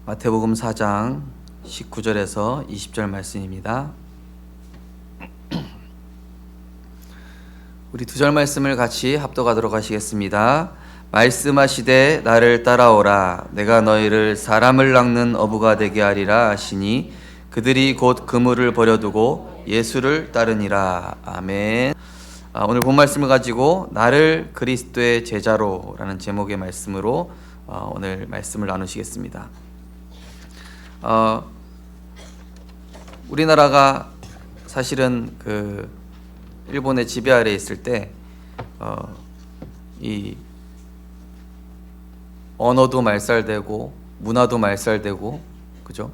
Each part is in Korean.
마태복음 4장 19절에서 20절 말씀입니다. 우리 두 절 말씀을 같이 합독하도록 하시겠습니다. 말씀하시되 나를 따라오라 내가 너희를 사람을 낚는 어부가 되게 하리라 하시니 그들이 곧 그물을 버려두고 예수를 따르니라. 아멘. 오늘 본 말씀을 가지고 나를 그리스도의 제자로 라는 제목의 말씀으로 오늘 말씀을 나누시겠습니다. 우리나라가 사실은 그 일본의 지배 아래에 있을 때 이 언어도 말살되고 문화도 말살되고 그죠?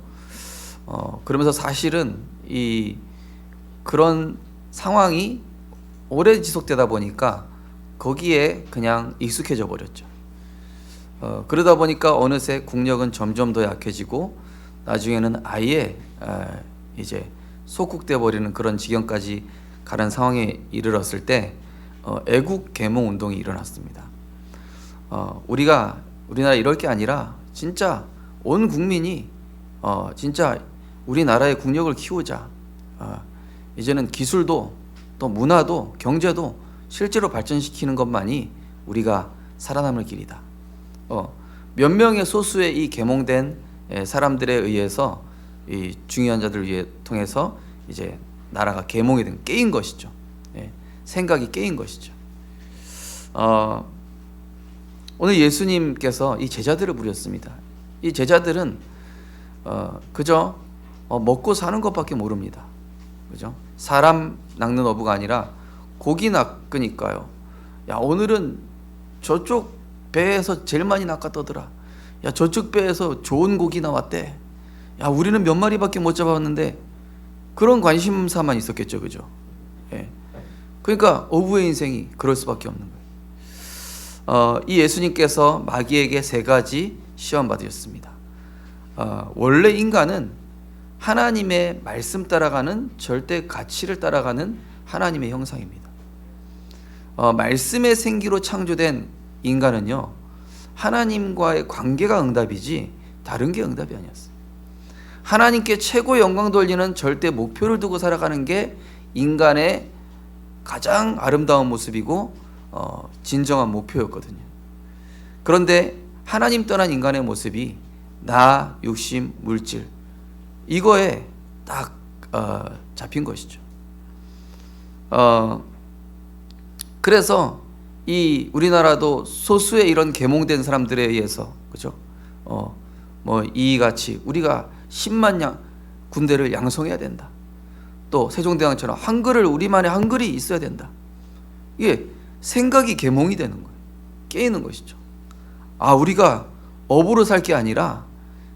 그러면서 사실은 이 그런 상황이 오래 지속되다 보니까 거기에 그냥 익숙해져 버렸죠. 그러다 보니까 어느새 국력은 점점 더 약해지고 나중에는 아예 이제 소국돼 버리는 그런 지경까지 가는 상황에 이르렀을 때 애국 계몽 운동이 일어났습니다. 우리나라 이럴 게 아니라 진짜 온 국민이 진짜 우리나라의 국력을 키우자. 이제는 기술도 또 문화도 경제도 실제로 발전시키는 것만이 우리가 살아남을 길이다. 몇 명의 소수의 이 계몽된 사람들에 의해서 이 중요한 자들을 통해서 이제 나라가 계몽이 된 깨인 것이죠. 생각이 깨인 것이죠. 오늘 예수님께서 이 제자들을 부렸습니다. 이 제자들은 그저 먹고 사는 것밖에 모릅니다. 그죠? 사람 낚는 어부가 아니라 고기 낚으니까요. 야, 오늘은 저쪽 배에서 제일 많이 낚았더더라. 야, 저쪽 배에서 좋은 고기 나왔대. 야, 우리는 몇 마리밖에 못 잡았는데. 그런 관심사만 있었겠죠, 그죠? 그러니까 어부의 인생이 그럴 수밖에 없는 거예요. 이 예수님께서 마귀에게 3가지 시험 받으셨습니다. 원래 인간은 하나님의 말씀 따라가는 절대 가치를 따라가는 하나님의 형상입니다. 말씀의 생기로 창조된 인간은요, 하나님과의 관계가 응답이지 다른 게 응답이 아니었어요. 하나님께 최고 영광 돌리는 절대 목표를 두고 살아가는 게 인간의 가장 아름다운 모습이고 진정한 목표였거든요. 그런데 하나님 떠난 인간의 모습이 나, 육심, 물질 이거에 딱 잡힌 것이죠. 그래서 이 우리나라도 소수의 이런 계몽된 사람들에 의해서 그죠? 이같이 우리가 10만 군대를 양성해야 된다. 또 세종대왕처럼 우리만의 한글이 있어야 된다. 이게 생각이 계몽이 되는 거예요. 깨이는 것이죠. 우리가 업으로 살 게 아니라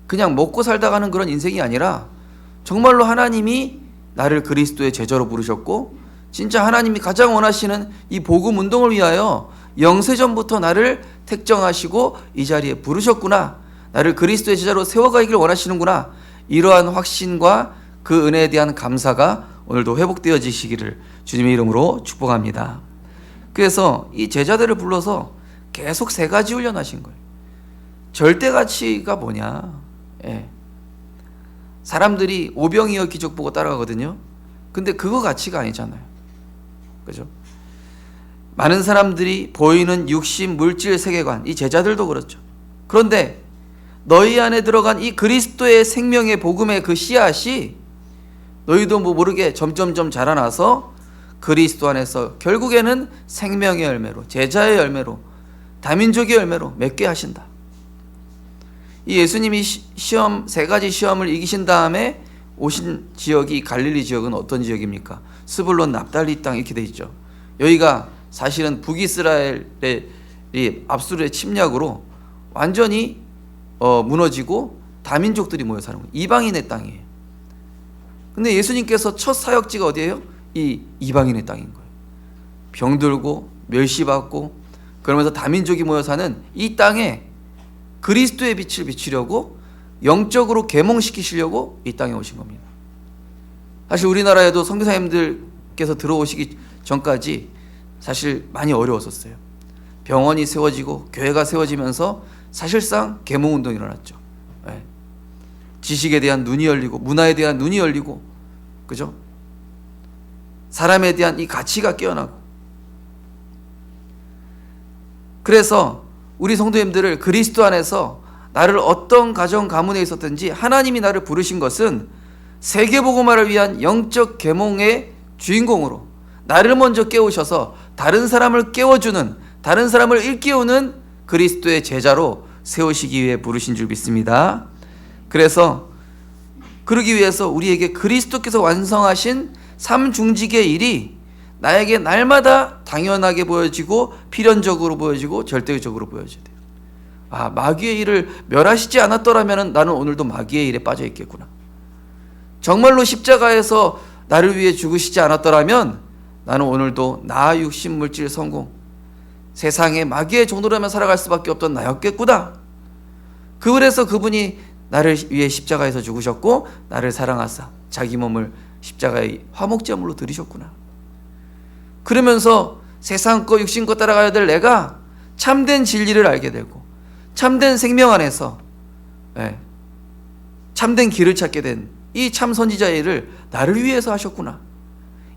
그냥 먹고 살다 가는 그런 인생이 아니라 정말로 하나님이 나를 그리스도의 제자로 부르셨고 진짜 하나님이 가장 원하시는 이 복음 운동을 위하여 영세전부터 나를 택정하시고 이 자리에 부르셨구나. 나를 그리스도의 제자로 세워가기를 원하시는구나. 이러한 확신과 그 은혜에 대한 감사가 오늘도 회복되어지시기를 주님의 이름으로 축복합니다. 그래서 이 제자들을 불러서 계속 3가지 훈련하신 거예요. 절대가치가 뭐냐? 사람들이 오병이어 기적 보고 따라가거든요. 근데 그거 가치가 아니잖아요. 그죠? 많은 사람들이 보이는 육신, 물질, 세계관, 이 제자들도 그렇죠. 그런데 너희 안에 들어간 이 그리스도의 생명의 복음의 그 씨앗이 너희도 모르게 점점점 자라나서 그리스도 안에서 결국에는 생명의 열매로, 제자의 열매로, 다민족의 열매로 맺게 하신다. 이 예수님이 3가지 시험을 이기신 다음에 오신 지역이 갈릴리 지역은 어떤 지역입니까? 스불론 납달리 땅 이렇게 돼 있죠. 여기가 사실은 북이스라엘의 압수르의 침략으로 완전히 무너지고 다민족들이 모여 사는 거예요. 이방인의 땅이에요. 근데 예수님께서 첫 사역지가 어디예요? 이 이방인의 땅인 거예요. 병들고 멸시받고 그러면서 다민족이 모여 사는 이 땅에 그리스도의 빛을 비추려고 영적으로 계몽시키시려고 이 땅에 오신 겁니다. 사실 우리나라에도 선교사님들께서 들어오시기 전까지 사실 많이 어려웠었어요. 병원이 세워지고 교회가 세워지면서 사실상 계몽운동이 일어났죠. 지식에 대한 눈이 열리고 문화에 대한 눈이 열리고, 그죠? 사람에 대한 이 가치가 깨어나고. 그래서 우리 성도님들을 그리스도 안에서 나를 어떤 가정 가문에 있었든지 하나님이 나를 부르신 것은 세계복음화를 위한 영적 계몽의 주인공으로 나를 먼저 깨우셔서 다른 사람을 깨워주는, 다른 사람을 일깨우는 그리스도의 제자로 세우시기 위해 부르신 줄 믿습니다. 그래서 그러기 위해서 우리에게 그리스도께서 완성하신 삼중직의 일이 나에게 날마다 당연하게 보여지고 필연적으로 보여지고 절대적으로 보여져야 돼요. 아, 마귀의 일을 멸하시지 않았더라면 나는 오늘도 마귀의 일에 빠져 있겠구나. 정말로 십자가에서 나를 위해 죽으시지 않았더라면 나는 오늘도 나 육신 물질 성공, 세상에 마귀의 종노라며 살아갈 수밖에 없던 나였겠구나. 그래서 그분이 나를 위해 십자가에서 죽으셨고 나를 사랑하사 자기 몸을 십자가의 화목제물로 드리셨구나. 그러면서 세상 거 육신 거 따라가야 될 내가 참된 진리를 알게 되고 참된 생명 안에서 참된 길을 찾게 된 이 참 선지자의 일을 나를 위해서 하셨구나.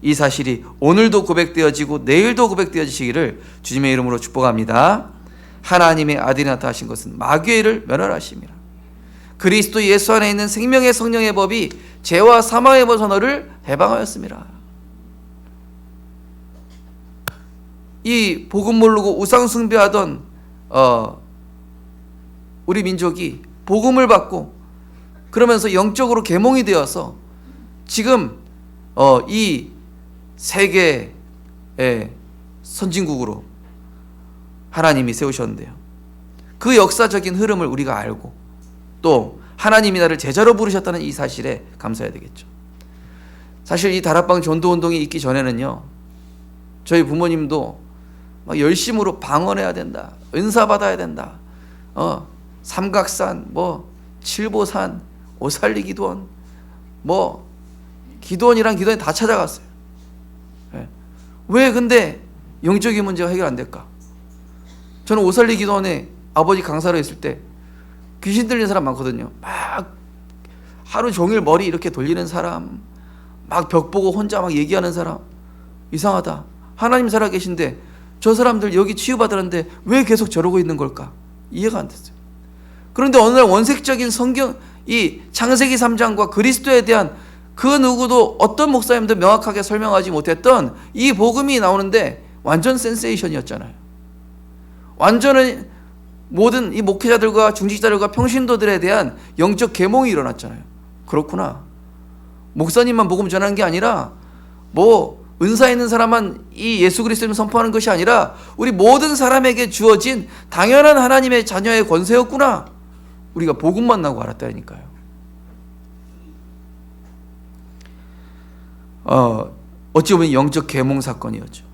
이 사실이 오늘도 고백되어지고 내일도 고백되어지시기를 주님의 이름으로 축복합니다. 하나님의 아들이 나타나신 것은 마귀의 일을 멸하심이라. 그리스도 예수 안에 있는 생명의 성령의 법이 죄와 사망의 법 선언을 해방하였습니다. 이 복음 모르고 우상 숭배하던 우리 민족이 복음을 받고 그러면서 영적으로 계몽이 되어서 지금 이 세계의 선진국으로 하나님이 세우셨는데요. 그 역사적인 흐름을 우리가 알고 또 하나님이 나를 제자로 부르셨다는 이 사실에 감사해야 되겠죠. 사실 이 다락방 전도운동이 있기 전에는요, 저희 부모님도 막 열심으로 방언해야 된다, 은사 받아야 된다, 삼각산, 칠보산, 오살리 기도원, 기도원이랑 기도원이 다 찾아갔어요. 왜 근데 영적인 문제가 해결 안 될까? 저는 오살리 기도원에 아버지 강사로 있을 때 귀신 들린 사람 많거든요. 막 하루 종일 머리 이렇게 돌리는 사람, 막 벽 보고 혼자 막 얘기하는 사람, 이상하다. 하나님 살아계신데 저 사람들 여기 치유받았는데 왜 계속 저러고 있는 걸까? 이해가 안 됐어요. 그런데 어느 날 원색적인 성경, 이 창세기 3장과 그리스도에 대한 그 누구도 어떤 목사님도 명확하게 설명하지 못했던 이 복음이 나오는데 완전 센세이션이었잖아요. 완전히 모든 이 목회자들과 중직자들과 평신도들에 대한 영적 계몽이 일어났잖아요. 그렇구나. 목사님만 복음 전하는 게 아니라 은사 있는 사람만 이 예수 그리스도를 선포하는 것이 아니라 우리 모든 사람에게 주어진 당연한 하나님의 자녀의 권세였구나. 우리가 복음 만나고 알았다니까요. 어찌 보면 영적 계몽 사건이었죠.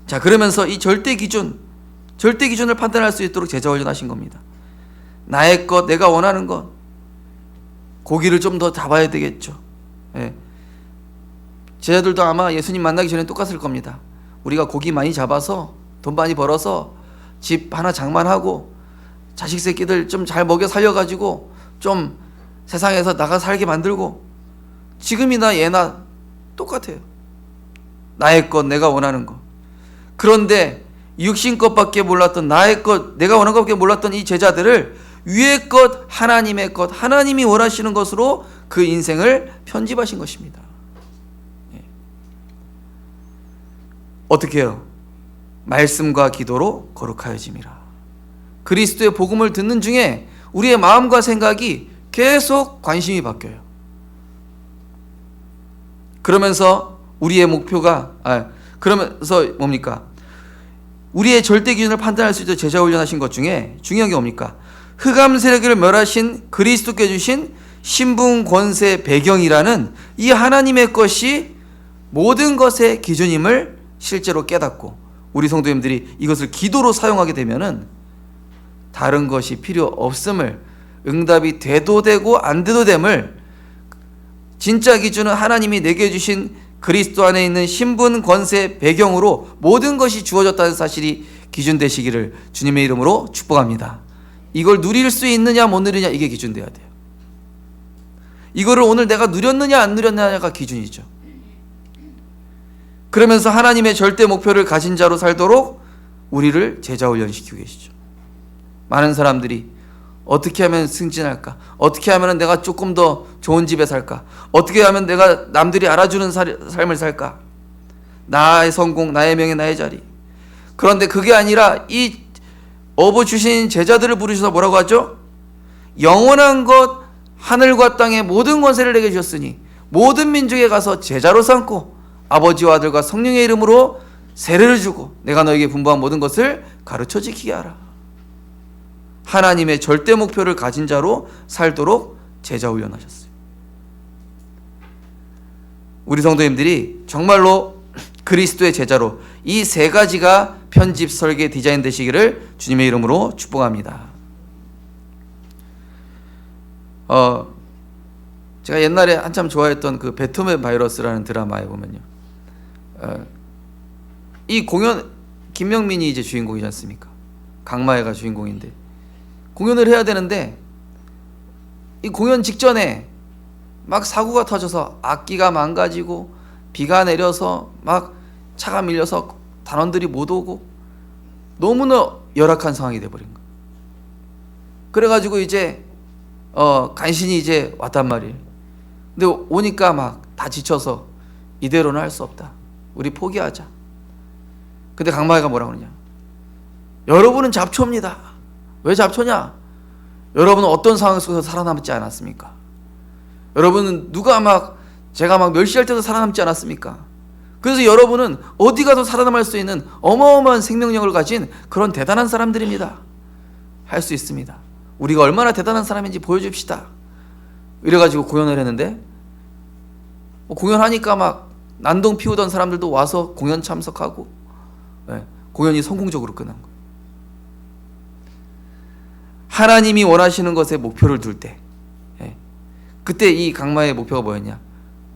자, 그러면서 이 절대 기준을 판단할 수 있도록 제자 훈련하신 겁니다. 나의 것, 내가 원하는 것, 고기를 좀 더 잡아야 되겠죠. 제자들도 아마 예수님 만나기 전에 똑같을 겁니다. 우리가 고기 많이 잡아서 돈 많이 벌어서 집 하나 장만하고 자식 새끼들 좀 잘 먹여 살려가지고 좀 세상에서 나가 살게 만들고, 지금이나 예나 똑같아요. 나의 것, 내가 원하는 것. 그런데 육신 것밖에 몰랐던 나의 것, 내가 원하는 것밖에 몰랐던 이 제자들을 위의 것, 하나님의 것, 하나님이 원하시는 것으로 그 인생을 편집하신 것입니다. 어떻게 해요? 말씀과 기도로 거룩하여짐이라. 그리스도의 복음을 듣는 중에 우리의 마음과 생각이 계속 관심이 바뀌어요. 그러면서 우리의 목표가 그러면서 뭡니까? 우리의 절대 기준을 판단할 수 있도록 제자 훈련하신 것 중에 중요한 게 뭡니까? 흑암 세력을 멸하신 그리스도께 주신 신분 권세 배경이라는 이 하나님의 것이 모든 것의 기준임을 실제로 깨닫고 우리 성도님들이 이것을 기도로 사용하게 되면은 다른 것이 필요 없음을, 응답이 돼도 되고 안 돼도 됨을, 진짜 기준은 하나님이 내게 주신 그리스도 안에 있는 신분 권세 배경으로 모든 것이 주어졌다는 사실이 기준 되시기를 주님의 이름으로 축복합니다. 이걸 누릴 수 있느냐 못 누리냐, 이게 기준 돼야 돼요. 이거를 오늘 내가 누렸느냐 안 누렸느냐가 기준이죠. 그러면서 하나님의 절대 목표를 가진 자로 살도록 우리를 제자 훈련시키고 계시죠. 많은 사람들이 어떻게 하면 승진할까? 어떻게 하면 내가 조금 더 좋은 집에 살까? 어떻게 하면 내가 남들이 알아주는 삶을 살까? 나의 성공, 나의 명예, 나의 자리. 그런데 그게 아니라 이 어부 주신 제자들을 부르셔서 뭐라고 하죠? 영원한 것 하늘과 땅의 모든 권세를 내게 주셨으니 모든 민족에 가서 제자로 삼고 아버지와 아들과 성령의 이름으로 세례를 주고 내가 너에게 분부한 모든 것을 가르쳐 지키게 하라. 하나님의 절대 목표를 가진 자로 살도록 제자 훈련하셨어요. 우리 성도님들이 정말로 그리스도의 제자로 이 세 가지가 편집, 설계, 디자인 되시기를 주님의 이름으로 축복합니다. 제가 옛날에 한참 좋아했던 그 배트맨 바이러스라는 드라마에 보면요, 이 공연 김명민이 이제 주인공이지 않습니까? 강마애가 주인공인데 공연을 해야 되는데 이 공연 직전에 막 사고가 터져서 악기가 망가지고 비가 내려서 막 차가 밀려서 단원들이 못 오고 너무나 열악한 상황이 돼버린 거예요. 그래가지고 이제 간신히 이제 왔단 말이에요. 근데 오니까 막 다 지쳐서 이대로는 할 수 없다. 우리 포기하자. 근데 강마애가 뭐라고 그러냐? 여러분은 잡초입니다. 왜 잡초냐? 여러분은 어떤 상황 속에서 살아남지 않았습니까? 여러분은 제가 막 멸시할 때도 살아남지 않았습니까? 그래서 여러분은 어디 가도 살아남을 수 있는 어마어마한 생명력을 가진 그런 대단한 사람들입니다. 할 수 있습니다. 우리가 얼마나 대단한 사람인지 보여줍시다. 이래가지고 공연을 했는데 공연하니까 막 난동 피우던 사람들도 와서 공연 참석하고 공연이 성공적으로 끝난 거예요. 하나님이 원하시는 것에 목표를 둘 때, 그때 이 강마의 목표가 뭐였냐?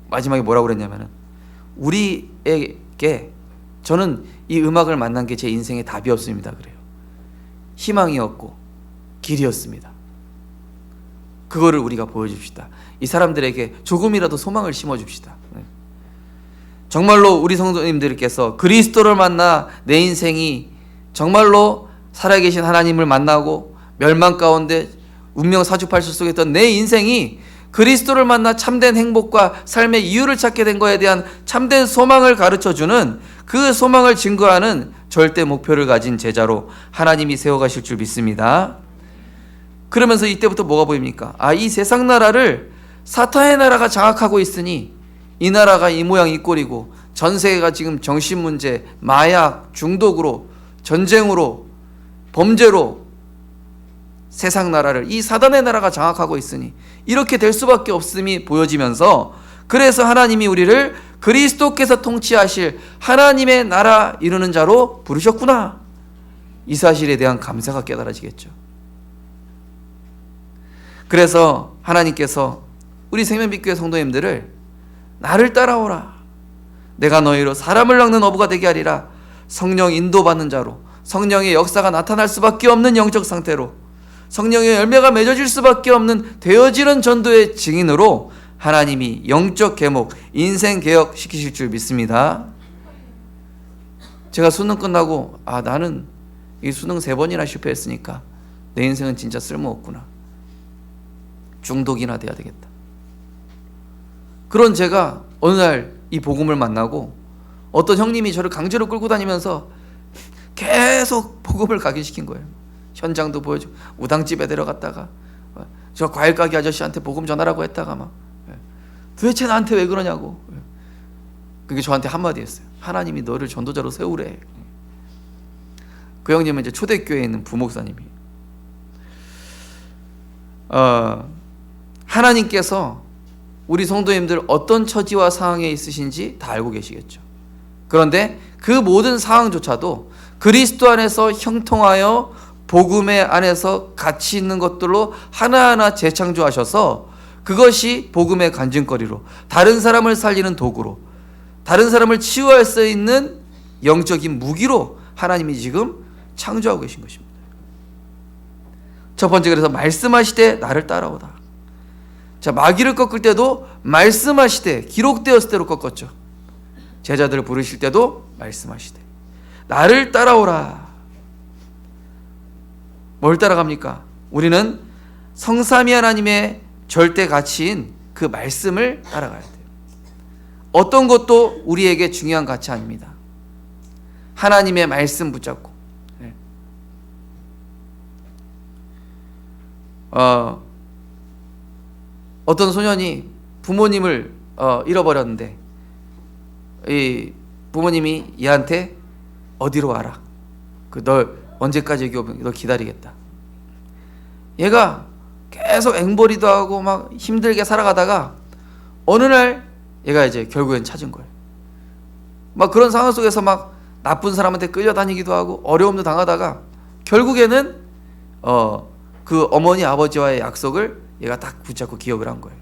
마지막에 뭐라고 그랬냐면은 우리에게 저는 이 음악을 만난 게 제 인생의 답이었습니다. 그래요. 희망이었고 길이었습니다. 그거를 우리가 보여줍시다. 이 사람들에게 조금이라도 소망을 심어줍시다. 정말로 우리 성도님들께서 그리스도를 만나 내 인생이 정말로 살아계신 하나님을 만나고 멸망 가운데 운명 사주팔수 속에 있던 내 인생이 그리스도를 만나 참된 행복과 삶의 이유를 찾게 된 것에 대한 참된 소망을 가르쳐주는 그 소망을 증거하는 절대 목표를 가진 제자로 하나님이 세워가실 줄 믿습니다. 그러면서 이때부터 뭐가 보입니까? 이 세상 나라를 사탄의 나라가 장악하고 있으니 이 나라가 이 모양 이 꼴이고 전 세계가 지금 정신문제, 마약, 중독으로, 전쟁으로, 범죄로 세상 나라를 이 사단의 나라가 장악하고 있으니 이렇게 될 수밖에 없음이 보여지면서 그래서 하나님이 우리를 그리스도께서 통치하실 하나님의 나라 이루는 자로 부르셨구나. 이 사실에 대한 감사가 깨달아지겠죠. 그래서 하나님께서 우리 생명빛교회 성도님들을 나를 따라오라. 내가 너희로 사람을 낚는 어부가 되게 하리라. 성령 인도받는 자로 성령의 역사가 나타날 수밖에 없는 영적 상태로 성령의 열매가 맺어질 수밖에 없는 되어지는 전도의 증인으로 하나님이 영적 개목, 인생 개혁 시키실 줄 믿습니다. 제가 수능 끝나고 나는 이 수능 3번이나 실패했으니까 내 인생은 진짜 쓸모없구나. 중독이나 돼야 되겠다. 그런 제가 어느 날 이 복음을 만나고 어떤 형님이 저를 강제로 끌고 다니면서 계속 복음을 각인시킨 거예요. 현장도 보여주고 우당집에 데려갔다가 저 과일 가게 아저씨한테 복음 전하라고 했다가 막 도대체 나한테 왜 그러냐고. 그게 저한테 한마디 했어요. 하나님이 너를 전도자로 세우래. 그 형님은 이제 초대교회에 있는 부목사님이에요. 하나님께서 우리 성도님들 어떤 처지와 상황에 있으신지 다 알고 계시겠죠. 그런데 그 모든 상황조차도 그리스도 안에서 형통하여 복음의 안에서 가치 있는 것들로 하나하나 재창조하셔서 그것이 복음의 간증거리로 다른 사람을 살리는 도구로 다른 사람을 치유할 수 있는 영적인 무기로 하나님이 지금 창조하고 계신 것입니다. 첫 번째, 그래서 말씀하시되 나를 따라오다. 자, 마귀를 꺾을 때도 말씀하시되 기록되었을 대로 꺾었죠. 제자들을 부르실 때도 말씀하시되 나를 따라오라. 뭘 따라갑니까? 우리는 성삼위 하나님의 절대 가치인 그 말씀을 따라가야 돼요. 어떤 것도 우리에게 중요한 가치 아닙니다. 하나님의 말씀 붙잡고. 네. 어떤 소년이 부모님을 잃어버렸는데 이 부모님이 얘한테 어디로 와라. 널 언제까지 여기 오면 너 기다리겠다. 얘가 계속 앵벌이도 하고 막 힘들게 살아가다가 어느 날 얘가 이제 결국엔 찾은 거예요. 막 그런 상황 속에서 막 나쁜 사람한테 끌려다니기도 하고 어려움도 당하다가 결국에는 그 어머니 아버지와의 약속을 얘가 딱 붙잡고 기억을 한 거예요.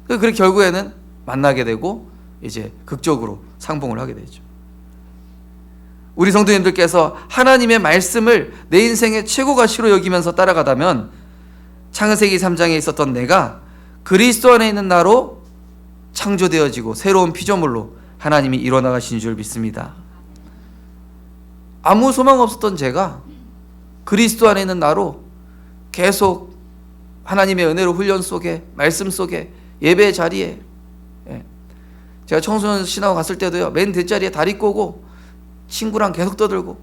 그래서 결국에는 만나게 되고 이제 극적으로 상봉을 하게 되죠. 우리 성도님들께서 하나님의 말씀을 내 인생의 최고 가치로 여기면서 따라가다면 창세기 3장에 있었던 내가 그리스도 안에 있는 나로 창조되어지고 새로운 피조물로 하나님이 일어나가신 줄 믿습니다. 아무 소망 없었던 제가 그리스도 안에 있는 나로 계속 하나님의 은혜로 훈련 속에 말씀 속에 예배 자리에 제가 청소년 신학원 갔을 때도요 맨 뒷자리에 다리 꼬고 친구랑 계속 떠들고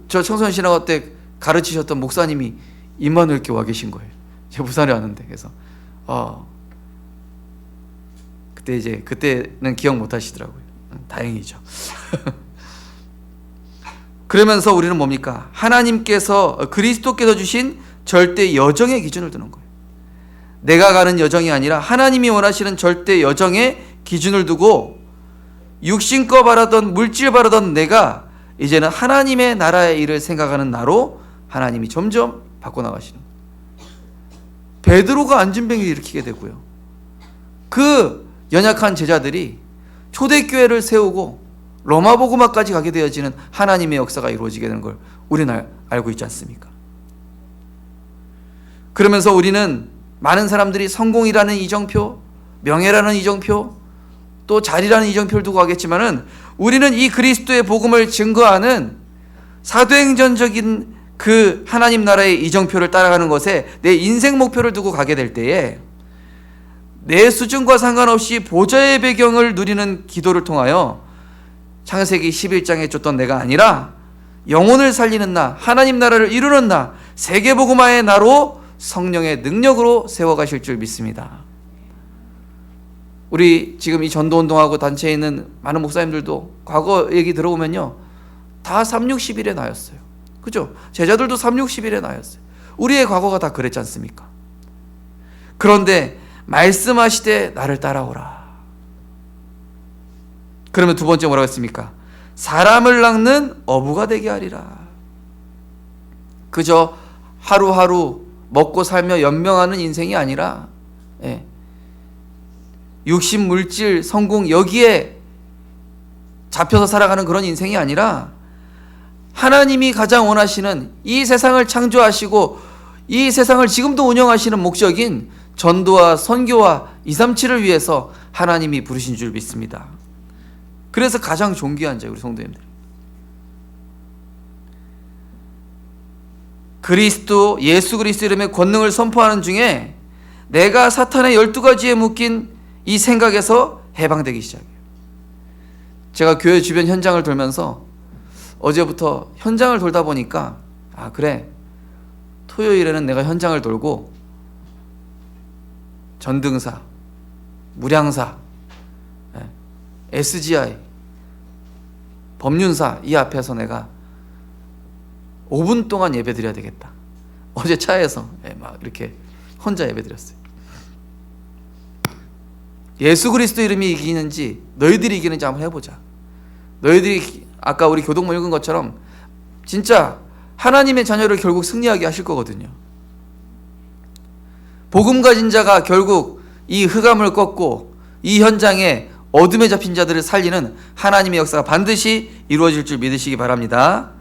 저 청소년 신학원 때 가르치셨던 목사님이 임마누엘 교회 와 계신 거예요. 제가 부산에 왔는데 그래서 그때는 기억 못 하시더라고요. 다행이죠. 그러면서 우리는 뭡니까? 하나님께서 그리스도께서 주신 절대 여정의 기준을 두는 거예요. 내가 가는 여정이 아니라 하나님이 원하시는 절대 여정의 기준을 두고 육신거 바라던 물질 바라던 내가 이제는 하나님의 나라의 일을 생각하는 나로 하나님이 점점 바꿔나가시는 거예요. 베드로가 안진뱅이를 일으키게 되고요. 그 연약한 제자들이 초대교회를 세우고 로마복음화까지 가게 되어지는 하나님의 역사가 이루어지게 되는 걸 우리는 알고 있지 않습니까? 그러면서 우리는 많은 사람들이 성공이라는 이정표, 명예라는 이정표, 또 자리라는 이정표를 두고 가겠지만은 우리는 이 그리스도의 복음을 증거하는 사도행전적인 그 하나님 나라의 이정표를 따라가는 것에 내 인생 목표를 두고 가게 될 때에 내 수준과 상관없이 보좌의 배경을 누리는 기도를 통하여 창세기 11장에 줬던 내가 아니라 영혼을 살리는 나, 하나님 나라를 이루는 나, 세계복음화의 나로 성령의 능력으로 세워가실 줄 믿습니다. 우리 지금 이 전도운동하고 단체에 있는 많은 목사님들도 과거 얘기 들어보면요 다 360일의 나였어요. 그죠? 제자들도 360일의 나였어요. 우리의 과거가 다 그랬지 않습니까? 그런데 말씀하시되 나를 따라오라. 그러면 두 번째 뭐라고 했습니까? 사람을 낚는 어부가 되게 하리라. 그저 하루하루 먹고 살며 연명하는 인생이 아니라 육신, 물질, 성공 여기에 잡혀서 살아가는 그런 인생이 아니라 하나님이 가장 원하시는 이 세상을 창조하시고 이 세상을 지금도 운영하시는 목적인 전도와 선교와 237을 위해서 하나님이 부르신 줄 믿습니다. 그래서 가장 존귀한 자예요, 우리 성도님들. 그리스도, 예수 그리스도 이름의 권능을 선포하는 중에 내가 사탄의 12가지에 묶인 이 생각에서 해방되기 시작해요. 제가 교회 주변 현장을 돌면서 어제부터 현장을 돌다 보니까 그래, 토요일에는 내가 현장을 돌고 전등사, 무량사, SGI, 법륜사 이 앞에서 내가 5분 동안 예배 드려야 되겠다. 어제 차에서 막 이렇게 혼자 예배 드렸어요. 예수 그리스도 이름이 이기는지 너희들이 이기는지 한번 해보자. 너희들이 아까 우리 교동문 읽은 것처럼 진짜 하나님의 자녀를 결국 승리하게 하실 거거든요. 복음 가진 자가 결국 이 흑암을 꺾고 이 현장에 어둠에 잡힌 자들을 살리는 하나님의 역사가 반드시 이루어질 줄 믿으시기 바랍니다.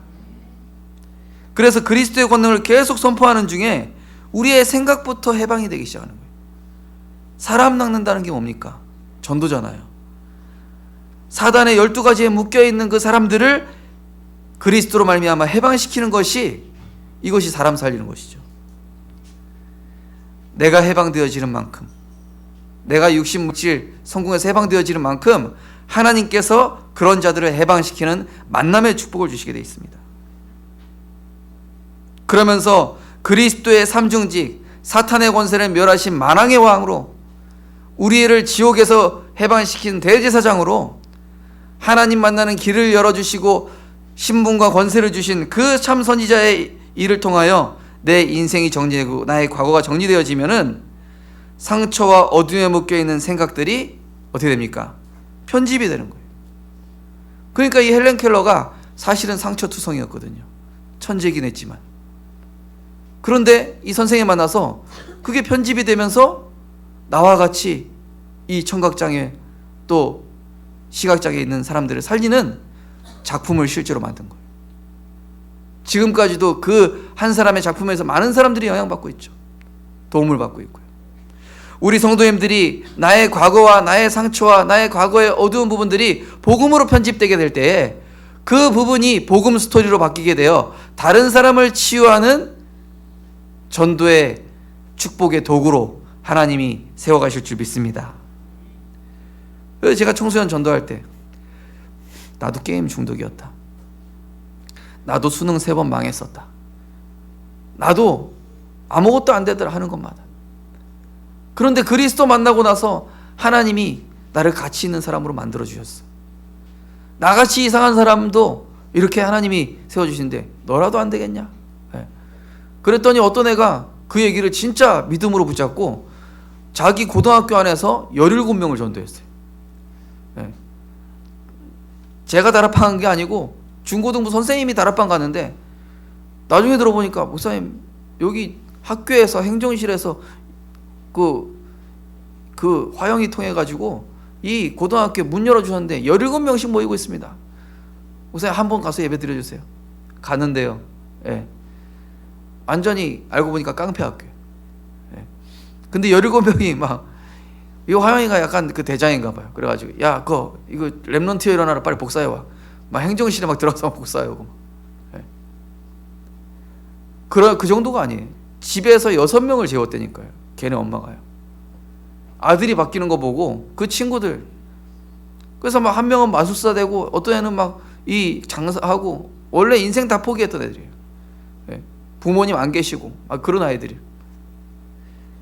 그래서 그리스도의 권능을 계속 선포하는 중에 우리의 생각부터 해방이 되기 시작하는 거예요. 사람 낚는다는 게 뭡니까? 전도잖아요. 사단의 12가지에 묶여있는 그 사람들을 그리스도로 말미암아 해방시키는 것이, 이것이 사람 살리는 것이죠. 내가 해방되어지는 만큼, 내가 육신물질 성공에서 해방되어지는 만큼 하나님께서 그런 자들을 해방시키는 만남의 축복을 주시게 되어 있습니다. 그러면서 그리스도의 삼중직, 사탄의 권세를 멸하신 만왕의 왕으로, 우리를 지옥에서 해방시킨 대제사장으로, 하나님 만나는 길을 열어주시고 신분과 권세를 주신 그 참 선지자의 일을 통하여 내 인생이 정리되고 나의 과거가 정리되어지면은 상처와 어둠에 묶여있는 생각들이 어떻게 됩니까? 편집이 되는 거예요. 그러니까 이 헬렌 켈러가 사실은 상처투성이었거든요. 천재이긴 했지만. 그런데 이 선생을 만나서 그게 편집이 되면서 나와 같이 이 청각장애 또 시각장애 있는 사람들을 살리는 작품을 실제로 만든 거예요. 지금까지도 그 한 사람의 작품에서 많은 사람들이 영향받고 있죠. 도움을 받고 있고요. 우리 성도님들이 나의 과거와 나의 상처와 나의 과거의 어두운 부분들이 복음으로 편집되게 될 때에 그 부분이 복음 스토리로 바뀌게 되어 다른 사람을 치유하는 전도의 축복의 도구로 하나님이 세워가실 줄 믿습니다. 그래서 제가 청소년 전도할 때 나도 게임 중독이었다. 나도 수능 3번 망했었다. 나도 아무것도 안 되더라 하는 것마다. 그런데 그리스도 만나고 나서 하나님이 나를 가치 있는 사람으로 만들어 주셨어. 나같이 이상한 사람도 이렇게 하나님이 세워주신데 너라도 안 되겠냐? 네. 그랬더니 어떤 애가 그 얘기를 진짜 믿음으로 붙잡고 자기 고등학교 안에서 17명을 전도했어요. 네. 제가 다락방 게 아니고 중고등부 선생님이 다락방 가는데 나중에 들어보니까 목사님 여기 학교에서 행정실에서 그 화영이 통해 가지고 이 고등학교 문 열어주셨는데 17명씩 모이고 있습니다. 목사님 한번 가서 예배 드려주세요. 가는데요. 예. 완전히 알고 보니까 깡패 학교. 예. 근데 17명이 막 이 화영이가 약간 그 대장인가 봐요. 그래가지고 야 이거 랩런트에 일어나라 빨리 복사해와. 막 행정실에 막 들어가서 복사해오고. 예. 그 정도가 아니에요. 집에서 6명을 재웠다니까요. 걔네 엄마가요. 아들이 바뀌는 거 보고 그 친구들 그래서 막 한 명은 마술사 되고 어떤 애는 막 이 장사하고 원래 인생 다 포기했던 애들이에요. 예. 부모님 안 계시고 그런 아이들이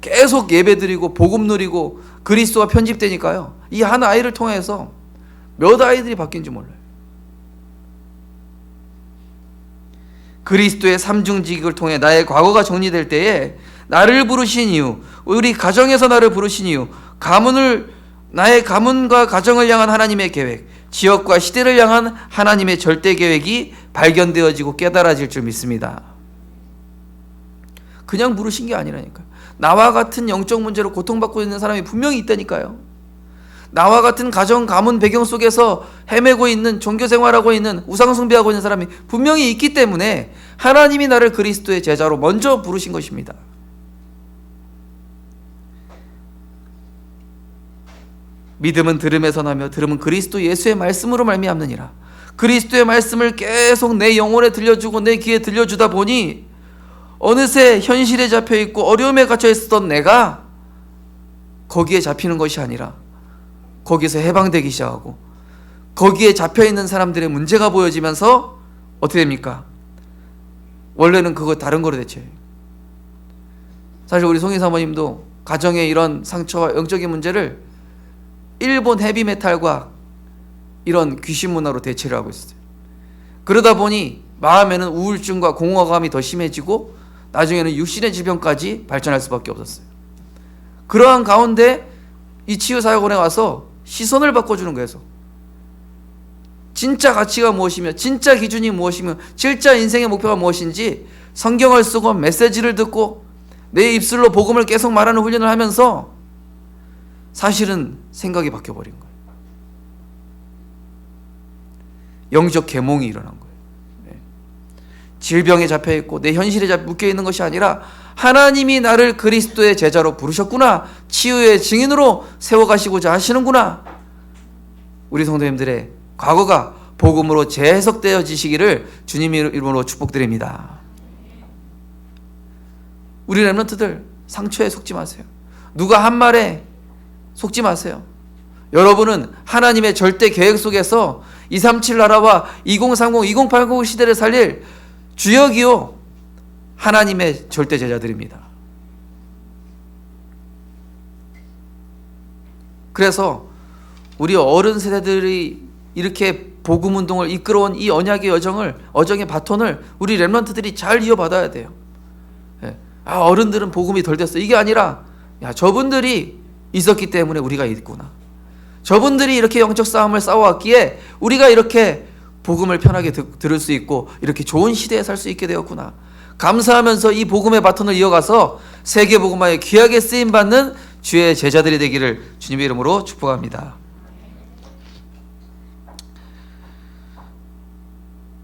계속 예배드리고 복음 누리고 그리스도가 편집되니까요. 이 한 아이를 통해서 몇 아이들이 바뀐지 몰라요. 그리스도의 삼중직을 통해 나의 과거가 정리될 때에 나를 부르신 이유, 우리 가정에서 나를 부르신 이유, 나의 가문과 가정을 향한 하나님의 계획, 지역과 시대를 향한 하나님의 절대 계획이 발견되어지고 깨달아질 줄 믿습니다. 그냥 부르신 게 아니라니까요. 나와 같은 영적 문제로 고통받고 있는 사람이 분명히 있다니까요. 나와 같은 가정, 가문 배경 속에서 헤매고 있는, 종교생활하고 있는, 우상숭배하고 있는 사람이 분명히 있기 때문에 하나님이 나를 그리스도의 제자로 먼저 부르신 것입니다. 믿음은 들음에서 나며 들음은 그리스도 예수의 말씀으로 말미암느니라. 그리스도의 말씀을 계속 내 영혼에 들려주고 내 귀에 들려주다 보니 어느새 현실에 잡혀있고 어려움에 갇혀있었던 내가 거기에 잡히는 것이 아니라 거기서 해방되기 시작하고 거기에 잡혀있는 사람들의 문제가 보여지면서 어떻게 됩니까? 원래는 그거 다른 거로 대체해요. 사실 우리 송희 사모님도 가정의 이런 상처와 영적인 문제를 일본 헤비메탈과 이런 귀신 문화로 대체를 하고 있어요. 그러다 보니 마음에는 우울증과 공허감이 더 심해지고 나중에는 육신의 질병까지 발전할 수밖에 없었어요. 그러한 가운데 이 치유사역원에 와서 시선을 바꿔주는 거예요. 진짜 가치가 무엇이며 진짜 기준이 무엇이며 진짜 인생의 목표가 무엇인지 성경을 쓰고 메시지를 듣고 내 입술로 복음을 계속 말하는 훈련을 하면서 사실은 생각이 바뀌어버린 거예요. 영적 계몽이 일어난 거예요. 네. 질병에 잡혀있고 내 현실에 묶여있는 것이 아니라 하나님이 나를 그리스도의 제자로 부르셨구나. 치유의 증인으로 세워가시고자 하시는구나. 우리 성도님들의 과거가 복음으로 재해석되어지시기를 주님의 이름으로 축복드립니다. 우리 렘넌트들 상처에 속지 마세요. 누가 한 말에 속지 마세요. 여러분은 하나님의 절대 계획 속에서 237 나라와 2030, 2080 시대를 살릴 주역이요 하나님의 절대 제자들입니다. 그래서 우리 어른 세대들이 이렇게 복음 운동을 이끌어온 이 언약의 어정의 바톤을 우리 렘넌트들이 잘 이어받아야 돼요. 어른들은 복음이 덜 됐어. 이게 아니라 저분들이 있었기 때문에 우리가 있구나. 저분들이 이렇게 영적 싸움을 싸워왔기에 우리가 이렇게 복음을 편하게 들을 수 있고 이렇게 좋은 시대에 살 수 있게 되었구나. 감사하면서 이 복음의 바톤을 이어가서 세계 복음화에 귀하게 쓰임받는 주의 제자들이 되기를 주님의 이름으로 축복합니다.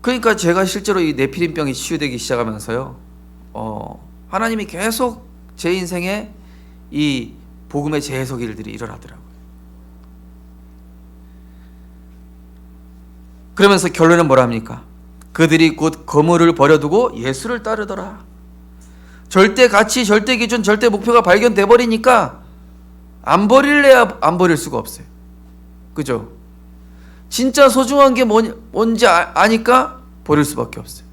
그러니까 제가 실제로 이 네피림병이 치유되기 시작하면서요, 하나님이 계속 제 인생에 이 복음의 재해석 일들이 일어나더라고요. 그러면서 결론은 뭐랍니까? 그들이 곧 거물을 버려두고 예수를 따르더라. 절대 가치, 절대 기준, 절대 목표가 발견돼 버리니까 안 버릴래야 안 버릴 수가 없어요. 그죠? 진짜 소중한 게 뭔지 아니까 버릴 수밖에 없어요.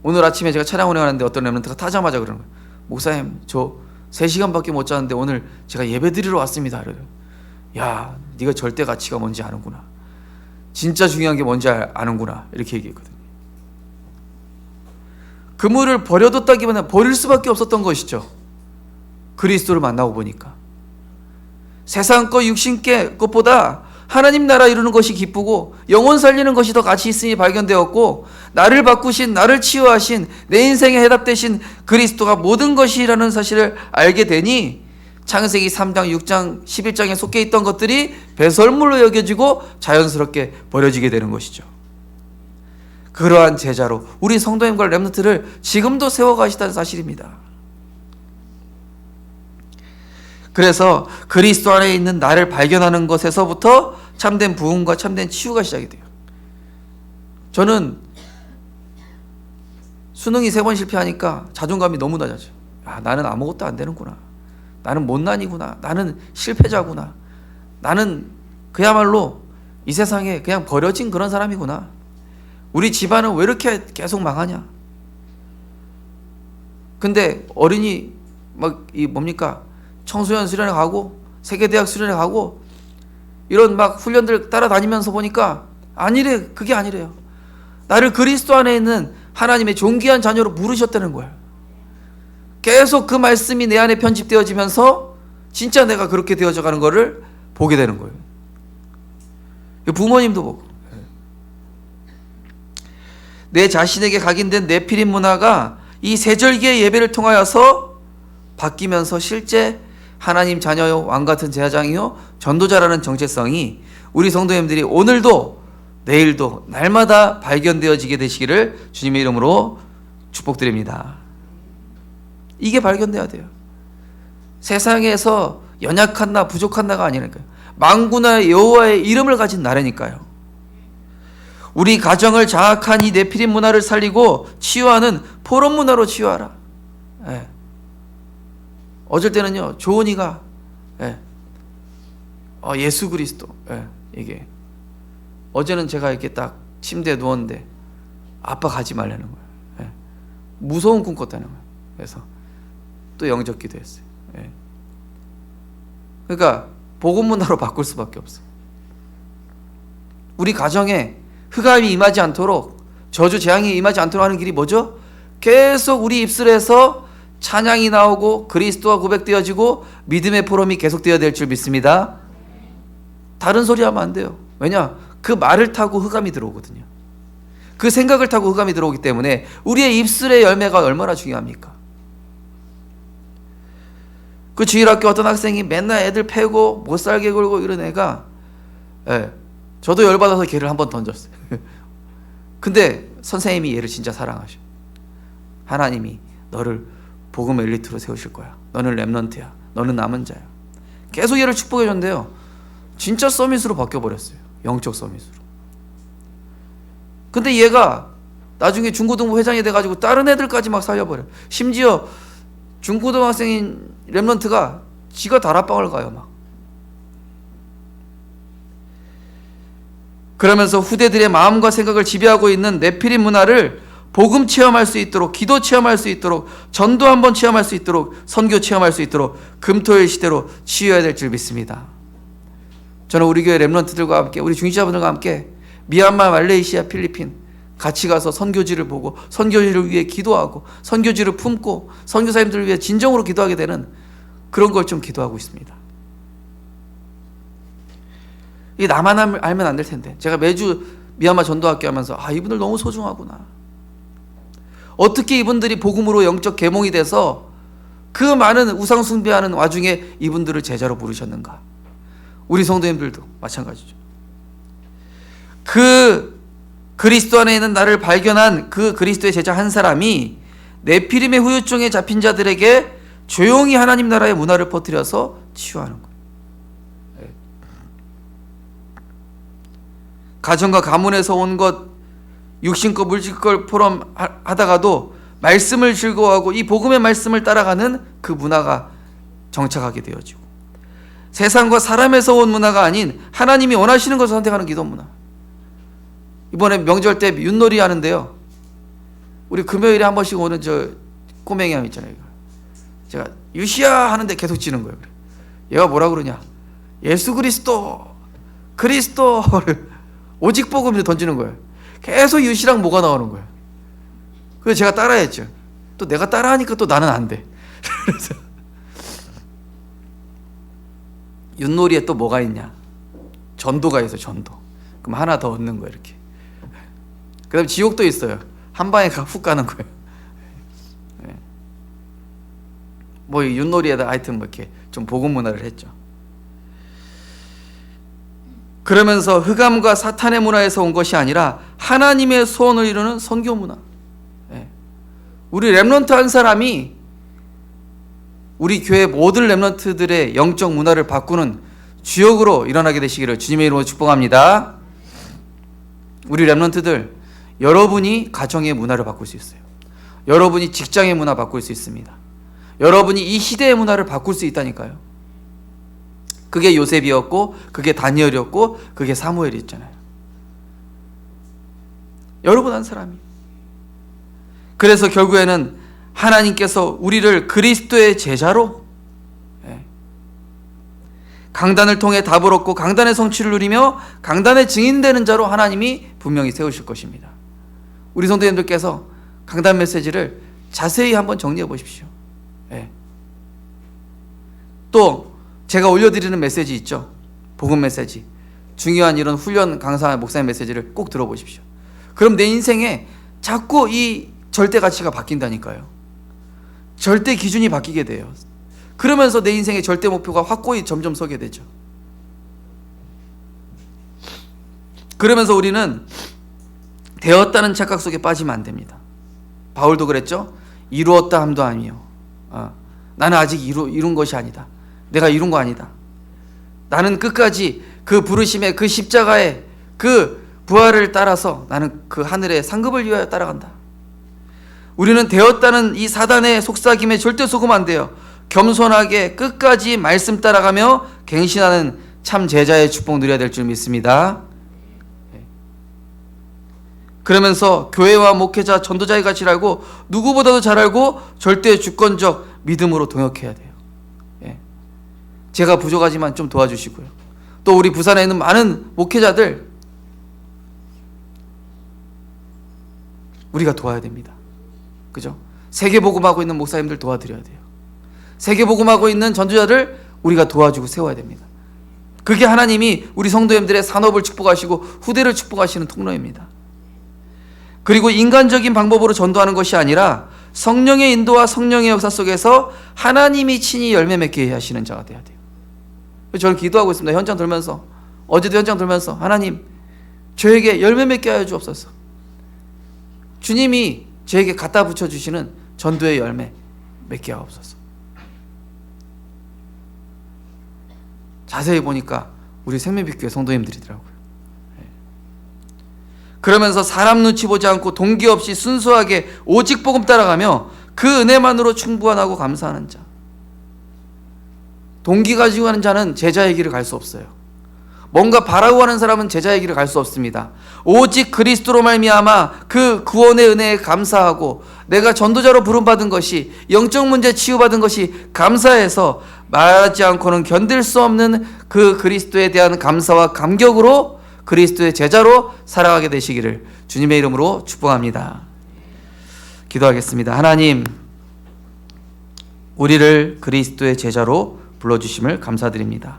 오늘 아침에 제가 차량 운행하는데 어떤 렘넌트가 타자마자 그러는 거예요. 목사님, 저 3시간밖에 못 잤는데 오늘 제가 예배 드리러 왔습니다. 야, 네가 절대 가치가 뭔지 아는구나. 진짜 중요한 게 뭔지 아는구나. 이렇게 얘기했거든요. 그물을 버려뒀다기보다 버릴 수밖에 없었던 것이죠. 그리스도를 만나고 보니까 세상 것, 육신 것보다 하나님 나라 이루는 것이 기쁘고 영혼 살리는 것이 더 가치 있음이 발견되었고, 나를 바꾸신, 나를 치유하신, 내 인생에 해답되신 그리스도가 모든 것이라는 사실을 알게 되니 창세기 3장, 6장, 11장에 속해 있던 것들이 배설물로 여겨지고 자연스럽게 버려지게 되는 것이죠. 그러한 제자로 우리 성도님과 렘넌트를 지금도 세워가시다는 사실입니다. 그래서 그리스도 안에 있는 나를 발견하는 것에서부터 참된 부흥과 참된 치유가 시작이 돼요. 저는 수능이 3번 실패하니까 자존감이 너무 낮아져요. 나는 아무것도 안 되는구나. 나는 못난이구나. 나는 실패자구나. 나는 그야말로 이 세상에 그냥 버려진 그런 사람이구나. 우리 집안은 왜 이렇게 계속 망하냐. 근데 어린이 뭡니까? 청소년 수련회 가고 세계대학 수련회 가고 이런 훈련들 따라다니면서 보니까 그게 아니래요. 나를 그리스도 안에 있는 하나님의 존귀한 자녀로 부르셨다는 거예요. 계속 그 말씀이 내 안에 편집되어지면서 진짜 내가 그렇게 되어져 가는 거를 보게 되는 거예요. 부모님도 보고 내 자신에게 각인된 네피림 문화가 이 세절기의 예배를 통하여서 바뀌면서 실제 하나님 자녀요, 왕같은 제사장이요, 전도자라는 정체성이 우리 성도님들이 오늘도 내일도 날마다 발견되어지게 되시기를 주님의 이름으로 축복드립니다. 이게 발견돼야 돼요. 세상에서 연약한 나, 부족한 나가 아니라니까요. 만군의 여호와의 이름을 가진 나라니까요. 우리 가정을 장악한 이 네피림 문화를 살리고 치유하는 포럼 문화로 치유하라. 어쩔 때는요, 조은이가 예수 그리스도 이게 어제는 제가 이렇게 딱 침대에 누웠는데 아빠 가지 말라는 거예요. 무서운 꿈 꿨다는 거예요. 그래서 또 영접 기도했어요. 그러니까 복음 문화로 바꿀 수밖에 없어요. 우리 가정에 흑암이 임하지 않도록, 저주 재앙이 임하지 않도록 하는 길이 뭐죠? 계속 우리 입술에서 찬양이 나오고 그리스도가 고백되어지고 믿음의 포럼이 계속되어야 될 줄 믿습니다. 다른 소리 하면 안 돼요. 왜냐? 그 말을 타고 흑암이 들어오거든요. 그 생각을 타고 흑암이 들어오기 때문에 우리의 입술의 열매가 얼마나 중요합니까? 그 주일학교 어떤 학생이 맨날 애들 패고 못살게 굴고 이런 애가, 저도 열받아서 걔를 한번 던졌어요. 근데 선생님이 얘를 진짜 사랑하셔. 하나님이 너를 복음 엘리트로 세우실 거야. 너는 렘넌트야. 너는 남은 자야. 계속 얘를 축복해 줬는데요, 진짜 서밋으로 바뀌어버렸어요. 영적 서밋으로. 근데 얘가 나중에 중고등부 회장이 돼가지고 다른 애들까지 막 살려버려. 심지어 중고등학생인 렘넌트가 지가 다락방을 가요 막. 그러면서 후대들의 마음과 생각을 지배하고 있는 네피림 문화를 복음 체험할 수 있도록, 기도 체험할 수 있도록, 전도 한번 체험할 수 있도록, 선교 체험할 수 있도록 금토일 시대로 치유해야 될 줄 믿습니다. 저는 우리 교회 렘넌트들과 함께, 우리 중직자분들과 함께 미얀마, 말레이시아, 필리핀 같이 가서 선교지를 보고 선교지를 위해 기도하고 선교지를 품고 선교사님들을 위해 진정으로 기도하게 되는 그런 걸 좀 기도하고 있습니다. 이게 나만 알면 안 될 텐데, 제가 매주 미얀마 전도학교 하면서 이분들 너무 소중하구나. 어떻게 이분들이 복음으로 영적 계몽이 돼서 그 많은 우상 숭배하는 와중에 이분들을 제자로 부르셨는가. 우리 성도님들도 마찬가지죠. 그 그리스도 안에 있는 나를 발견한 그 그리스도의 제자 한 사람이 네피림의 후유증에 잡힌 자들에게 조용히 하나님 나라의 문화를 퍼뜨려서 치유하는 거예요. 가정과 가문에서 온 것, 육신것 물질것 포럼 하다가도 말씀을 즐거워하고 이 복음의 말씀을 따라가는 그 문화가 정착하게 되어지고, 세상과 사람에서 온 문화가 아닌 하나님이 원하시는 것을 선택하는 기도 문화. 이번에 명절 때 윷놀이 하는데요, 우리 금요일에 한 번씩 오는 저 꼬맹이 함 있잖아요. 제가 유시야 하는데 계속 지는 거예요. 얘가 뭐라 그러냐, 예수 그리스도를 오직 복음을 던지는 거예요. 계속 유시랑 뭐가 나오는 거예요. 그래서 제가 따라했죠. 또 내가 따라하니까 또 나는 안 돼. 그래서 윷놀이에 또 뭐가 있냐, 전도가 있어요. 전도. 그럼 하나 더 얻는 거예요. 이렇게. 그 다음에 지옥도 있어요. 한 방에 훅 가는 거예요. 뭐 윷놀이에다 하여튼 뭐 이렇게 좀 복음 문화를 했죠. 그러면서 흑암과 사탄의 문화에서 온 것이 아니라 하나님의 소원을 이루는 선교 문화. 우리 렘넌트 한 사람이 우리 교회 모든 렘넌트들의 영적 문화를 바꾸는 주역으로 일어나게 되시기를 주님의 이름으로 축복합니다. 우리 렘넌트들, 여러분이 가정의 문화를 바꿀 수 있어요. 여러분이 직장의 문화 바꿀 수 있습니다. 여러분이 이 시대의 문화를 바꿀 수 있다니까요. 그게 요셉이었고, 그게 다니엘이었고, 그게 사무엘이었잖아요. 여러분 한 사람이. 그래서 결국에는 하나님께서 우리를 그리스도의 제자로, 강단을 통해 답을 얻고 강단의 성취를 누리며 강단의 증인되는 자로 하나님이 분명히 세우실 것입니다. 우리 성도님들께서 강단 메시지를 자세히 한번 정리해 보십시오. 또 제가 올려드리는 메시지 있죠. 복음 메시지. 중요한 이런 훈련 강사 목사의 메시지를 꼭 들어보십시오. 그럼 내 인생에 자꾸 이 절대 가치가 바뀐다니까요. 절대 기준이 바뀌게 돼요. 그러면서 내 인생의 절대 목표가 확고히 점점 서게 되죠. 그러면서 우리는 되었다는 착각 속에 빠지면 안 됩니다. 바울도 그랬죠. 이루었다 함도 아니요. 나는 아직 이룬 것이 아니다. 내가 이룬 거 아니다. 나는 끝까지 그 부르심의 그 십자가의 그 부활을 따라서 나는 그 하늘의 상급을 위하여 따라간다. 우리는 되었다는 이 사단의 속삭임에 절대 속으면 안 돼요. 겸손하게 끝까지 말씀 따라가며 갱신하는 참 제자의 축복 누려야 될 줄 믿습니다. 그러면서 교회와 목회자, 전도자의 가치를 알고 누구보다도 잘 알고 절대 주권적 믿음으로 동역해야 돼요. 제가 부족하지만 좀 도와주시고요. 또 우리 부산에 있는 많은 목회자들 우리가 도와야 됩니다. 그죠? 세계복음하고 있는 목사님들 도와드려야 돼요. 세계복음하고 있는 전도자들 우리가 도와주고 세워야 됩니다. 그게 하나님이 우리 성도님들의 산업을 축복하시고 후대를 축복하시는 통로입니다. 그리고 인간적인 방법으로 전도하는 것이 아니라 성령의 인도와 성령의 역사 속에서 하나님이 친히 열매 맺게 하시는 자가 돼야 돼요. 저는 기도하고 있습니다. 현장 돌면서, 어제도 현장 돌면서 하나님 저에게 열매 맺게 하여 주옵소서. 주님이 저에게 갖다 붙여주시는 전도의 열매, 맺게 하옵소서. 자세히 보니까 우리 생명빛교회 성도님들이더라고요. 그러면서 사람 눈치 보지 않고 동기 없이 순수하게 오직 복음 따라가며 그 은혜만으로 충분하고 감사하는 자. 동기 가지고 가는 자는 제자의 길을 갈 수 없어요. 뭔가 바라고 하는 사람은 제자의 길을 갈 수 없습니다. 오직 그리스도로 말미암아 그 구원의 은혜에 감사하고 내가 전도자로 부름받은 것이, 영적 문제 치유받은 것이 감사해서 말하지 않고는 견딜 수 없는 그 그리스도에 대한 감사와 감격으로 그리스도의 제자로 살아가게 되시기를 주님의 이름으로 축복합니다. 기도하겠습니다. 하나님, 우리를 그리스도의 제자로 불러주심을 감사드립니다.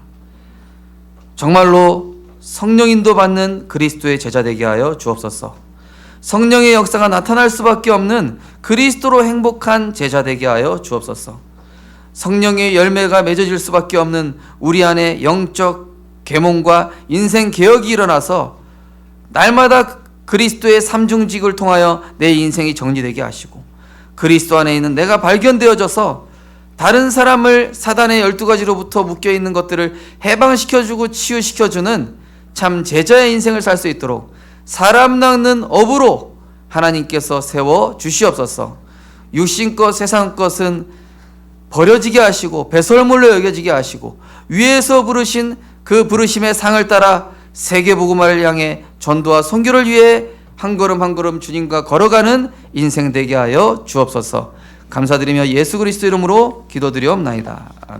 정말로 성령 인도받는 그리스도의 제자 되게 하여 주옵소서. 성령의 역사가 나타날 수밖에 없는 그리스도로 행복한 제자 되게 하여 주옵소서. 성령의 열매가 맺어질 수밖에 없는 우리 안에 영적 계몽과 인생 개혁이 일어나서 날마다 그리스도의 삼중직을 통하여 내 인생이 정리되게 하시고 그리스도 안에 있는 내가 발견되어져서 다른 사람을 사단의 12가지로부터 묶여있는 것들을 해방시켜주고 치유시켜주는 참 제자의 인생을 살 수 있도록 사람 낚는 업으로 하나님께서 세워 주시옵소서. 육신 것 세상 것은 버려지게 하시고 배설물로 여겨지게 하시고 위에서 부르신 그 부르심의 상을 따라 세계복음화를 향해 전도와 선교를 위해 한 걸음 한 걸음 주님과 걸어가는 인생 되게 하여 주옵소서. 감사드리며 예수 그리스도 이름으로 기도드리옵나이다.